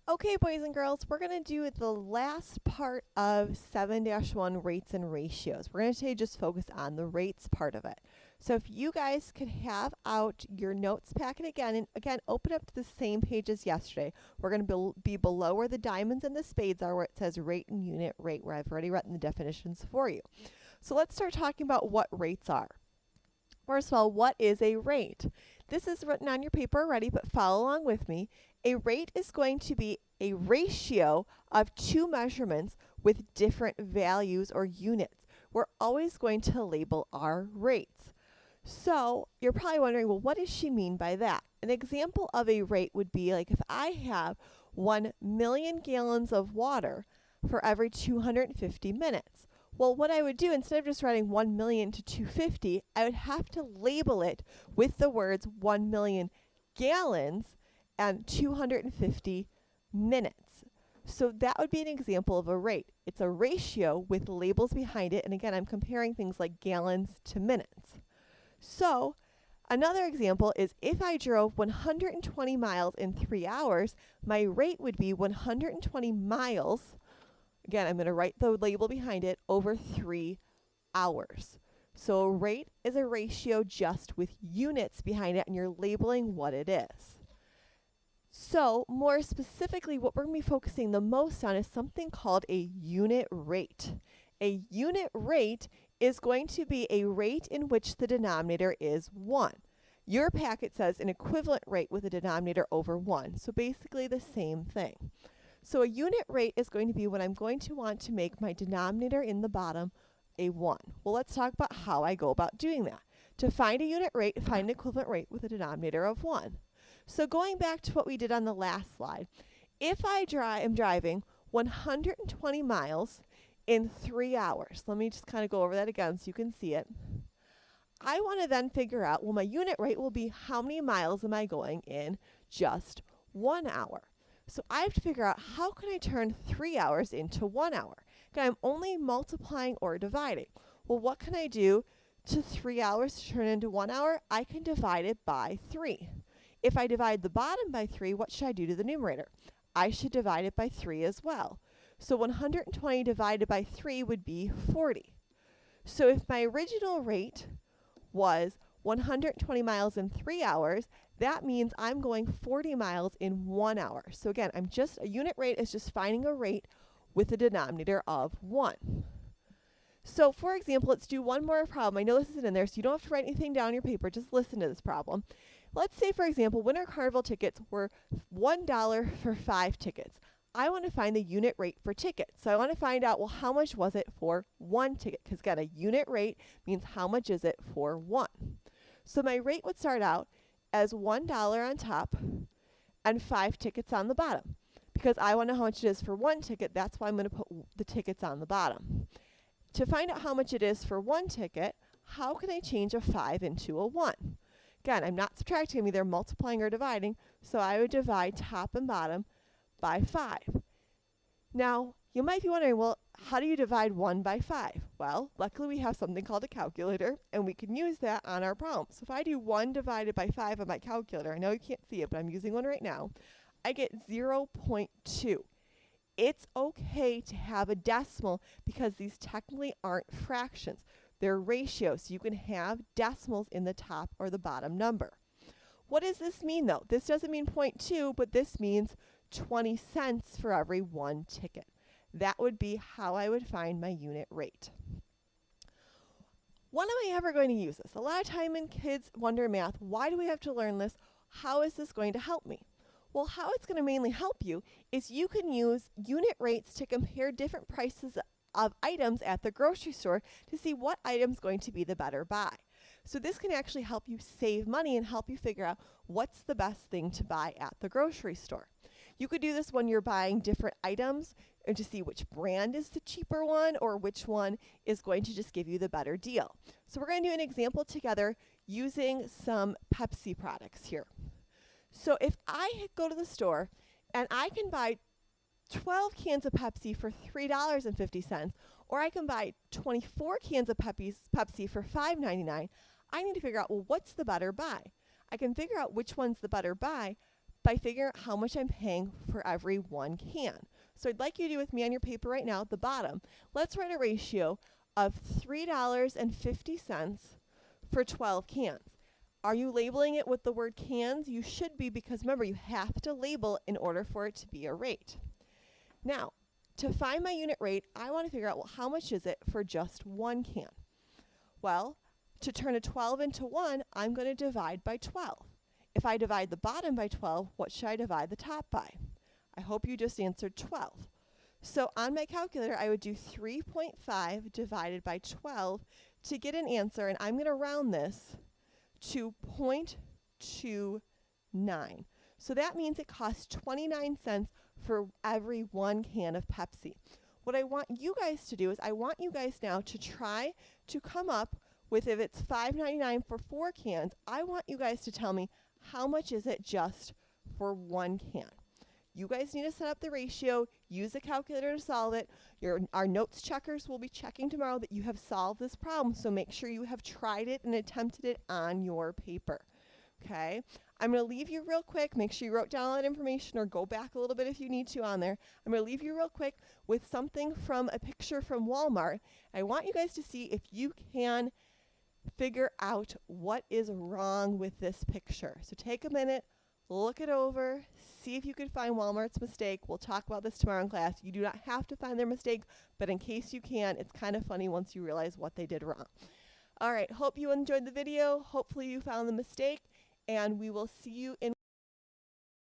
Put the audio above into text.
Okay, boys and girls, we're going to do the last part of 7-1 rates and ratios. We're going to today just focus on the rates part of it. So if you guys could have out your notes packet again, and again, open up to the same page as yesterday. We're going to be below where the diamonds and the spades are, where it says rate and unit rate, where I've already written the definitions for you. So let's start talking about what rates are. First of all, what is a rate? This is written on your paper already, but follow along with me. A rate is going to be a ratio of two measurements with different values or units. We're always going to label our rates. So you're probably wondering, well, what does she mean by that? An example of a rate would be like if I have 1 million gallons of water for every 250 minutes. Well, what I would do, instead of just writing 1 million to 250, I would have to label it with the words 1 million gallons and 250 minutes. So that would be an example of a rate. It's a ratio with labels behind it. And again, I'm comparing things like gallons to minutes. So another example is if I drove 120 miles in 3 hours, my rate would be 120 miles. Again, I'm going to write the label behind it over 3 hours. So a rate is a ratio just with units behind it, and you're labeling what it is. So more specifically, what we're going to be focusing the most on is something called a unit rate. A unit rate is going to be a rate in which the denominator is 1. Your packet says an equivalent rate with a denominator over 1. So basically the same thing. So a unit rate is going to be when I'm going to want to make my denominator in the bottom a 1. Well, let's talk about how I go about doing that. To find a unit rate, find an equivalent rate with a denominator of 1. So going back to what we did on the last slide, if I am driving 120 miles in 3 hours, let me just kind of go over that again so you can see it. I want to then figure out, well, my unit rate will be how many miles am I going in just 1 hour. So I have to figure out how can I turn 3 hours into 1 hour. Okay, I'm only multiplying or dividing. Well, what can I do to 3 hours to turn into 1 hour? I can divide it by 3. If I divide the bottom by 3, what should I do to the numerator? I should divide it by 3 as well. So 120 divided by 3 would be 40. So if my original rate was 120 miles in 3 hours, that means I'm going 40 miles in 1 hour. So again, a unit rate is just finding a rate with a denominator of 1. So for example, let's do one more problem. I know this isn't in there, so you don't have to write anything down on your paper. Just listen to this problem. Let's say, for example, Winter Carnival tickets were $1 for 5 tickets. I want to find the unit rate for tickets. So I want to find out, well, how much was it for 1 ticket? Because again, a unit rate means how much is it for 1. So my rate would start out as $1 on top and 5 tickets on the bottom. Because I want to know how much it is for 1 ticket, that's why I'm going to put the tickets on the bottom. To find out how much it is for 1 ticket, how can I change a 5 into a 1? Again, I'm not subtracting, I'm either multiplying or dividing, so I would divide top and bottom by 5. Now, you might be wondering, well, how do you divide 1 by 5? Well, luckily we have something called a calculator, and we can use that on our problem. So if I do 1 divided by 5 on my calculator, I know you can't see it, but I'm using one right now, I get 0.2. It's okay to have a decimal because these technically aren't fractions. They're ratios, so you can have decimals in the top or the bottom number. What does this mean, though? This doesn't mean 0.2, but this means 20 cents for every 1 ticket. That would be how I would find my unit rate. When am I ever going to use this? A lot of time when kids wonder in math, why do we have to learn this? How is this going to help me? Well, how it's going to mainly help you is you can use unit rates to compare different prices of items at the grocery store to see what item's going to be the better buy. So this can actually help you save money and help you figure out what's the best thing to buy at the grocery store. You could do this when you're buying different items and to see which brand is the cheaper one or which one is going to just give you the better deal. So we're going to do an example together using some Pepsi products here. So if I go to the store and I can buy 12 cans of Pepsi for $3.50, or I can buy 24 cans of Pepsi for $5.99, I need to figure out, well, what's the better buy? I can figure out which one's the better buy by figuring out how much I'm paying for every one can. So I'd like you to do with me on your paper right now at the bottom. Let's write a ratio of $3.50 for 12 cans. Are you labeling it with the word cans? You should be, because remember, you have to label in order for it to be a rate. Now, to find my unit rate, I want to figure out, well, how much is it for just one can? Well, to turn a 12 into 1, I'm going to divide by 12. If I divide the bottom by 12, what should I divide the top by? I hope you just answered 12. So on my calculator, I would do 3.5 divided by 12 to get an answer, and I'm going to round this to 0.29. So that means it costs 29 cents for every one can of Pepsi. What I want you guys to do is I want you guys now to try to come up with, if it's $5.99 for 4 cans, I want you guys to tell me how much is it just for one can. You guys need to set up the ratio, use a calculator to solve it. Our notes checkers will be checking tomorrow that you have solved this problem, so make sure you have tried it and attempted it on your paper. Okay? I'm going to leave you real quick. Make sure you wrote down all that information, or go back a little bit if you need to on there. I'm going to leave you real quick with something from a picture from Walmart. I want you guys to see if you can figure out what is wrong with this picture. So take a minute, look it over, see if you can find Walmart's mistake. We'll talk about this tomorrow in class. You do not have to find their mistake, but in case you can, it's kind of funny once you realize what they did wrong. All right, hope you enjoyed the video. Hopefully you found the mistake, and we will see you in